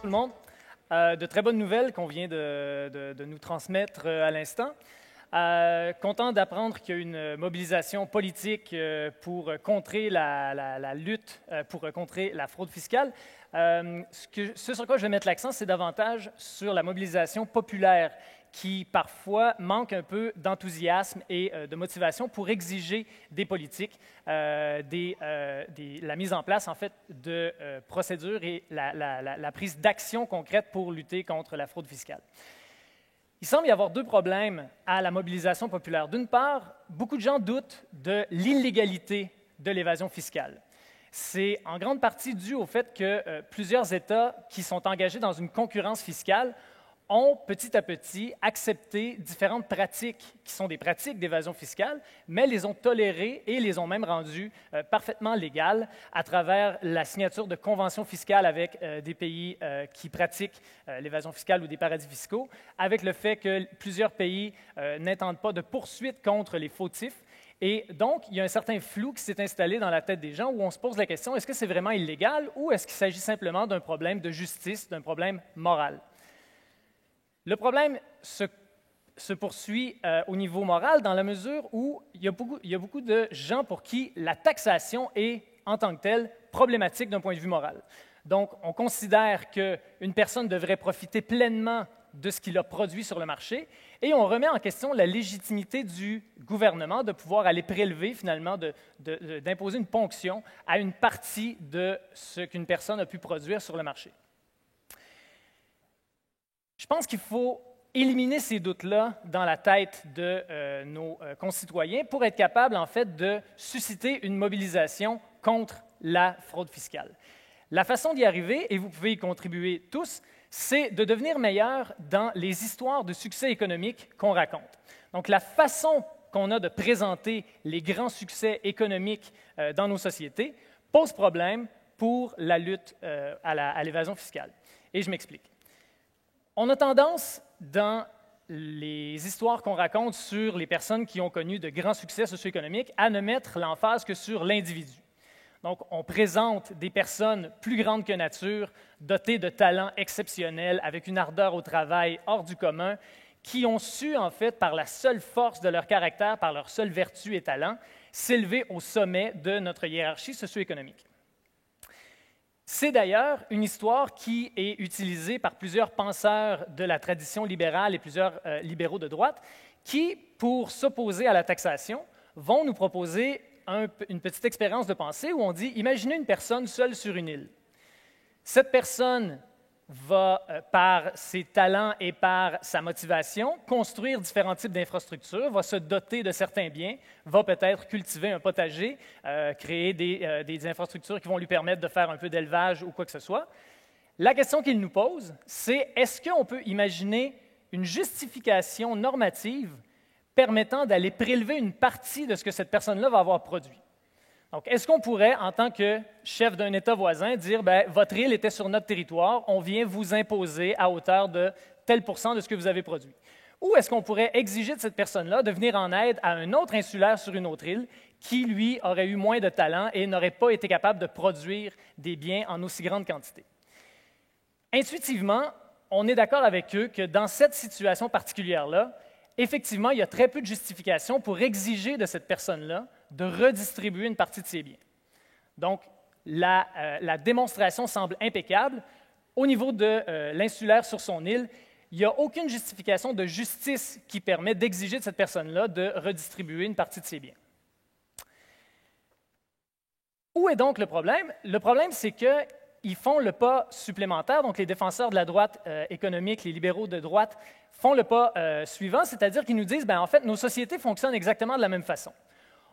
tout le monde. De très bonnes nouvelles qu'on vient de nous transmettre à l'instant. Content d'apprendre qu'il y a une mobilisation politique pour contrer la lutte, pour contrer la fraude fiscale. Ce sur quoi je vais mettre l'accent, c'est davantage sur la mobilisation populaire qui parfois manque un peu d'enthousiasme et de motivation pour exiger des politiques, la mise en place en fait de procédures et la prise d'action concrète pour lutter contre la fraude fiscale. Il semble y avoir deux problèmes à la mobilisation populaire. D'une part, beaucoup de gens doutent de l'illégalité de l'évasion fiscale. C'est en grande partie dû au fait que plusieurs États qui sont engagés dans une concurrence fiscale ont petit à petit accepté différentes pratiques qui sont des pratiques d'évasion fiscale, mais les ont tolérées et les ont même rendues parfaitement légales à travers la signature de conventions fiscales avec des pays qui pratiquent l'évasion fiscale ou des paradis fiscaux, avec le fait que plusieurs pays n'intendent pas de poursuites contre les fautifs. Et donc, il y a un certain flou qui s'est installé dans la tête des gens où on se pose la question, est-ce que c'est vraiment illégal ou est-ce qu'il s'agit simplement d'un problème de justice, d'un problème moral? Le problème se poursuit au niveau moral dans la mesure où il y a beaucoup de gens pour qui la taxation est, en tant que telle, problématique d'un point de vue moral. Donc, on considère qu'une personne devrait profiter pleinement de ce qu'il a produit sur le marché et on remet en question la légitimité du gouvernement de pouvoir aller prélever, finalement, d'imposer une ponction à une partie de ce qu'une personne a pu produire sur le marché. Je pense qu'il faut éliminer ces doutes-là dans la tête de nos concitoyens pour être capable, en fait, de susciter une mobilisation contre la fraude fiscale. La façon d'y arriver, et vous pouvez y contribuer tous, c'est de devenir meilleur dans les histoires de succès économique qu'on raconte. Donc, la façon qu'on a de présenter les grands succès économiques dans nos sociétés pose problème pour la lutte à l'évasion fiscale. Et je m'explique. On a tendance, dans les histoires qu'on raconte sur les personnes qui ont connu de grands succès socio-économiques, à ne mettre l'emphase que sur l'individu. Donc, on présente des personnes plus grandes que nature, dotées de talents exceptionnels, avec une ardeur au travail hors du commun, qui ont su, en fait, par la seule force de leur caractère, par leur seule vertu et talent, s'élever au sommet de notre hiérarchie socio-économique. C'est d'ailleurs une histoire qui est utilisée par plusieurs penseurs de la tradition libérale et plusieurs libéraux de droite qui, pour s'opposer à la taxation, vont nous proposer une petite expérience de pensée où on dit « Imaginez une personne seule sur une île. Cette personne va, par ses talents et par sa motivation, construire différents types d'infrastructures, va se doter de certains biens, va peut-être cultiver un potager, créer des infrastructures qui vont lui permettre de faire un peu d'élevage ou quoi que ce soit. La question qu'il nous pose, c'est est-ce qu'on peut imaginer une justification normative permettant d'aller prélever une partie de ce que cette personne-là va avoir produit? Donc, est-ce qu'on pourrait, en tant que chef d'un État voisin, dire « votre île était sur notre territoire, on vient vous imposer à hauteur de tel pourcent de ce que vous avez produit ». Ou est-ce qu'on pourrait exiger de cette personne-là de venir en aide à un autre insulaire sur une autre île qui, lui, aurait eu moins de talent et n'aurait pas été capable de produire des biens en aussi grande quantité? Intuitivement, on est d'accord avec eux que dans cette situation particulière-là, effectivement, il y a très peu de justification pour exiger de cette personne-là de redistribuer une partie de ses biens. Donc, la démonstration semble impeccable. Au niveau de l'insulaire sur son île, il n'y a aucune justification de justice qui permet d'exiger de cette personne-là de redistribuer une partie de ses biens. Où est donc le problème? Le problème, c'est qu'ils font le pas supplémentaire, donc les défenseurs de la droite économique, les libéraux de droite, font le pas suivant, c'est-à-dire qu'ils nous disent, en fait, nos sociétés fonctionnent exactement de la même façon.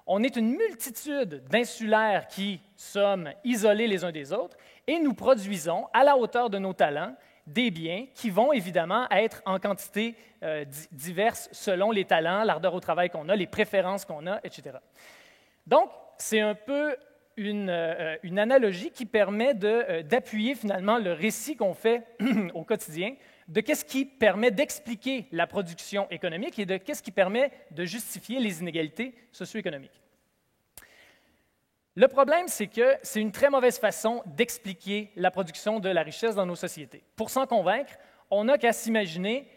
On est une multitude d'insulaires qui sommes isolés les uns des autres et nous produisons, à la hauteur de nos talents, des biens qui vont évidemment être en quantité diverses selon les talents, l'ardeur au travail qu'on a, les préférences qu'on a, etc. Donc, c'est un peu une analogie qui permet d'appuyer finalement le récit qu'on fait au quotidien de qu'est-ce qui permet d'expliquer la production économique et de qu'est-ce qui permet de justifier les inégalités socio-économiques. Le problème, c'est que c'est une très mauvaise façon d'expliquer la production de la richesse dans nos sociétés. Pour s'en convaincre, on n'a qu'à s'imaginer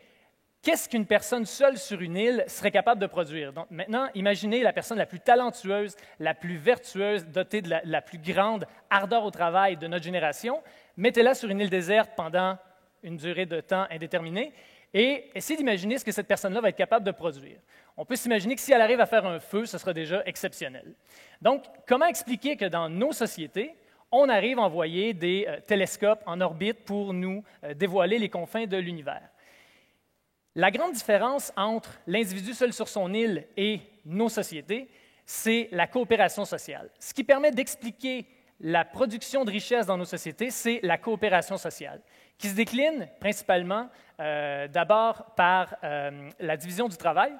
qu'est-ce qu'une personne seule sur une île serait capable de produire. Donc maintenant, imaginez la personne la plus talentueuse, la plus vertueuse, dotée de la plus grande ardeur au travail de notre génération. Mettez-la sur une île déserte pendant une durée de temps indéterminée et essayez d'imaginer ce que cette personne-là va être capable de produire. On peut s'imaginer que si elle arrive à faire un feu, ce sera déjà exceptionnel. Donc, comment expliquer que dans nos sociétés, on arrive à envoyer des télescopes en orbite pour nous dévoiler les confins de l'univers? La grande différence entre l'individu seul sur son île et nos sociétés, c'est la coopération sociale. Ce qui permet d'expliquer la production de richesse dans nos sociétés, c'est la coopération sociale, qui se décline principalement d'abord par la division du travail.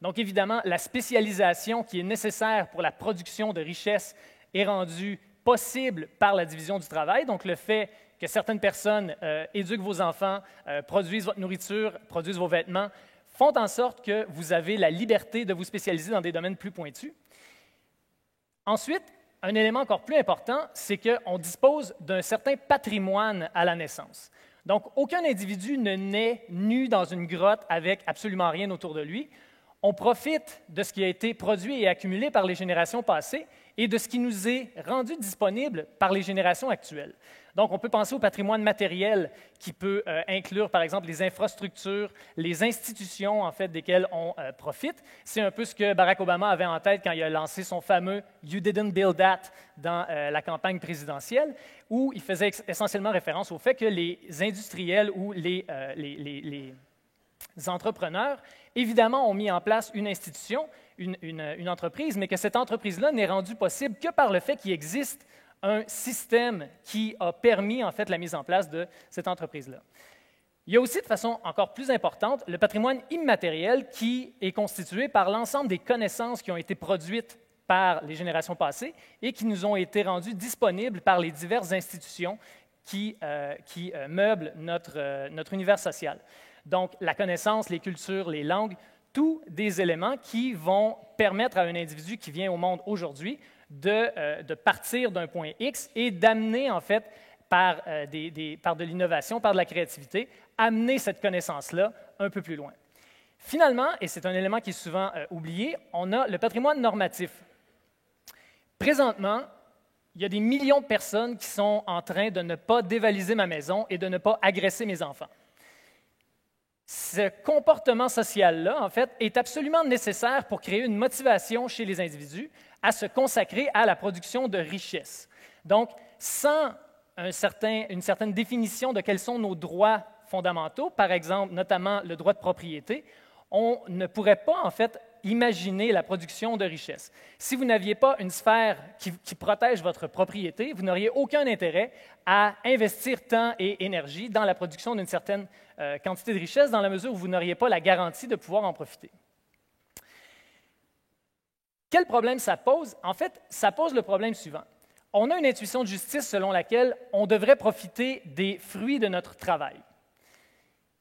Donc, évidemment, la spécialisation qui est nécessaire pour la production de richesse est rendue possible par la division du travail. Donc, le fait que certaines personnes éduquent vos enfants, produisent votre nourriture, produisent vos vêtements, font en sorte que vous avez la liberté de vous spécialiser dans des domaines plus pointus. Ensuite, un élément encore plus important, c'est qu'on dispose d'un certain patrimoine à la naissance. Donc, aucun individu ne naît nu dans une grotte avec absolument rien autour de lui. On profite de ce qui a été produit et accumulé par les générations passées et de ce qui nous est rendu disponible par les générations actuelles. Donc, on peut penser au patrimoine matériel qui peut inclure, par exemple, les infrastructures, les institutions, en fait, desquelles on profite. C'est un peu ce que Barack Obama avait en tête quand il a lancé son fameux « You didn't build that » dans la campagne présidentielle, où il faisait essentiellement référence au fait que les industriels ou les entrepreneurs, évidemment, ont mis en place une institution, une entreprise, mais que cette entreprise-là n'est rendue possible que par le fait qu'il existe un système qui a permis, en fait, la mise en place de cette entreprise-là. Il y a aussi, de façon encore plus importante, le patrimoine immatériel qui est constitué par l'ensemble des connaissances qui ont été produites par les générations passées et qui nous ont été rendues disponibles par les diverses institutions qui meublent notre univers social. Donc, la connaissance, les cultures, les langues, tous des éléments qui vont permettre à un individu qui vient au monde aujourd'hui de partir d'un point X et d'amener, en fait, par de l'innovation, par de la créativité, amener cette connaissance-là un peu plus loin. Finalement, et c'est un élément qui est souvent oublié, on a le patrimoine normatif. Présentement, il y a des millions de personnes qui sont en train de ne pas dévaliser ma maison et de ne pas agresser mes enfants. Ce comportement social-là, en fait, est absolument nécessaire pour créer une motivation chez les individus à se consacrer à la production de richesses. Donc, sans une certaine définition de quels sont nos droits fondamentaux, par exemple, notamment le droit de propriété, on ne pourrait pas, en fait, imaginer la production de richesses. Si vous n'aviez pas une sphère qui protège votre propriété, vous n'auriez aucun intérêt à investir temps et énergie dans la production d'une certaine quantité de richesses dans la mesure où vous n'auriez pas la garantie de pouvoir en profiter. Quel problème ça pose? En fait, ça pose le problème suivant. On a une intuition de justice selon laquelle on devrait profiter des fruits de notre travail.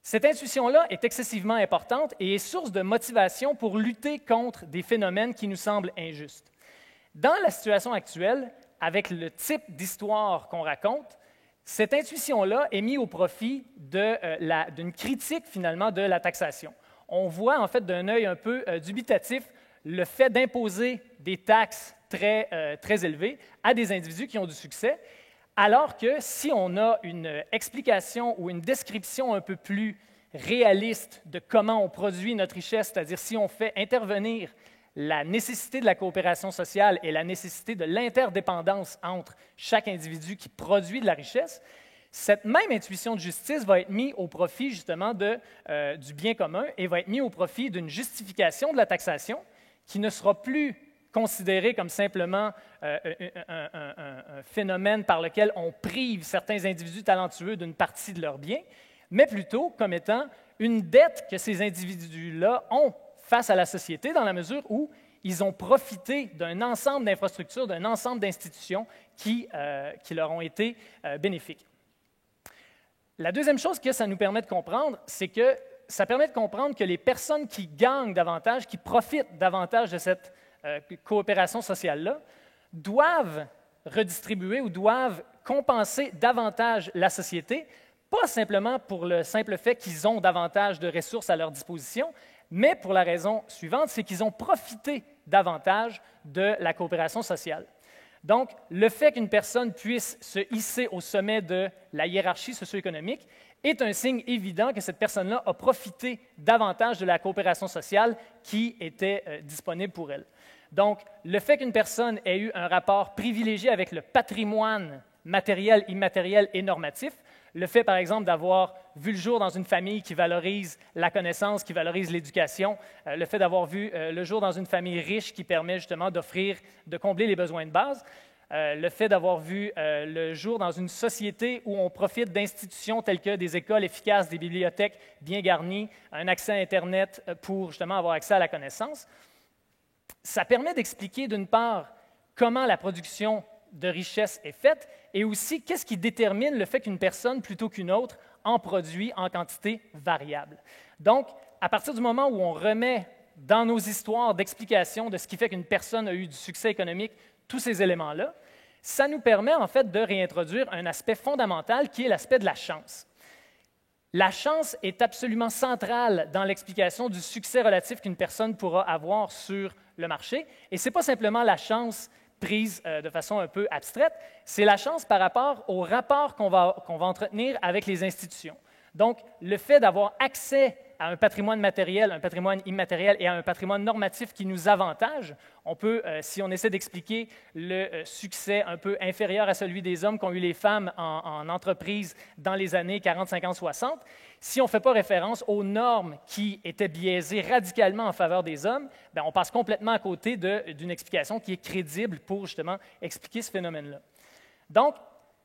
Cette intuition-là est excessivement importante et est source de motivation pour lutter contre des phénomènes qui nous semblent injustes. Dans la situation actuelle, avec le type d'histoire qu'on raconte, cette intuition-là est mise au profit d'une critique, finalement, de la taxation. On voit, en fait, d'un œil un peu dubitatif le fait d'imposer des taxes très élevées à des individus qui ont du succès, alors que si on a une explication ou une description un peu plus réaliste de comment on produit notre richesse, c'est-à-dire si on fait intervenir la nécessité de la coopération sociale et la nécessité de l'interdépendance entre chaque individu qui produit de la richesse, cette même intuition de justice va être mise au profit justement du bien commun et va être mise au profit d'une justification de la taxation qui ne sera plus considéré comme simplement un phénomène par lequel on prive certains individus talentueux d'une partie de leurs biens, mais plutôt comme étant une dette que ces individus-là ont face à la société dans la mesure où ils ont profité d'un ensemble d'infrastructures, d'un ensemble d'institutions qui leur ont été bénéfiques. La deuxième chose que ça nous permet de comprendre, c'est que ça permet de comprendre que les personnes qui gagnent davantage, qui profitent davantage de cette coopération sociale-là, doivent redistribuer ou doivent compenser davantage la société, pas simplement pour le simple fait qu'ils ont davantage de ressources à leur disposition, mais pour la raison suivante, c'est qu'ils ont profité davantage de la coopération sociale. Donc, le fait qu'une personne puisse se hisser au sommet de la hiérarchie socio-économique est un signe évident que cette personne-là a profité davantage de la coopération sociale qui était disponible pour elle. Donc, le fait qu'une personne ait eu un rapport privilégié avec le patrimoine matériel, immatériel et normatif, le fait, par exemple, d'avoir vu le jour dans une famille qui valorise la connaissance, qui valorise l'éducation, le fait d'avoir vu le jour dans une famille riche qui permet justement de combler les besoins de base, le fait d'avoir vu le jour dans une société où on profite d'institutions telles que des écoles efficaces, des bibliothèques bien garnies, un accès à Internet pour justement avoir accès à la connaissance, ça permet d'expliquer d'une part comment la production de richesse est faite et aussi qu'est-ce qui détermine le fait qu'une personne plutôt qu'une autre en produit en quantité variable. Donc, à partir du moment où on remet dans nos histoires d'explication de ce qui fait qu'une personne a eu du succès économique, tous ces éléments-là, ça nous permet en fait de réintroduire un aspect fondamental qui est l'aspect de la chance. La chance est absolument centrale dans l'explication du succès relatif qu'une personne pourra avoir sur le marché. Et ce n'est pas simplement la chance prise de façon un peu abstraite, c'est la chance par rapport au rapport qu'on va entretenir avec les institutions. Donc, le fait d'avoir accès à un patrimoine matériel, un patrimoine immatériel et à un patrimoine normatif qui nous avantage, on peut, si on essaie d'expliquer le succès un peu inférieur à celui des hommes qu'ont eu les femmes en entreprise dans les années 40, 50, 60, si on ne fait pas référence aux normes qui étaient biaisées radicalement en faveur des hommes, bien, on passe complètement à côté d'une explication qui est crédible pour justement expliquer ce phénomène-là. Donc,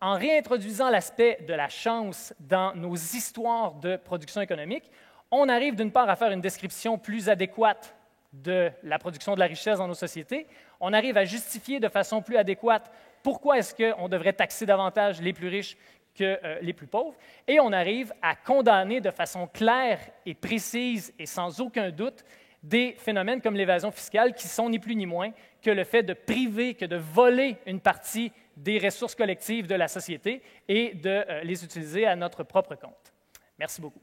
en réintroduisant l'aspect de la chance dans nos histoires de production économique, on arrive d'une part à faire une description plus adéquate de la production de la richesse dans nos sociétés, on arrive à justifier de façon plus adéquate pourquoi est-ce qu'on devrait taxer davantage les plus riches que les plus pauvres, et on arrive à condamner de façon claire et précise et sans aucun doute des phénomènes comme l'évasion fiscale qui sont ni plus ni moins que le fait de priver, que de voler une partie des ressources collectives de la société et de les utiliser à notre propre compte. Merci beaucoup.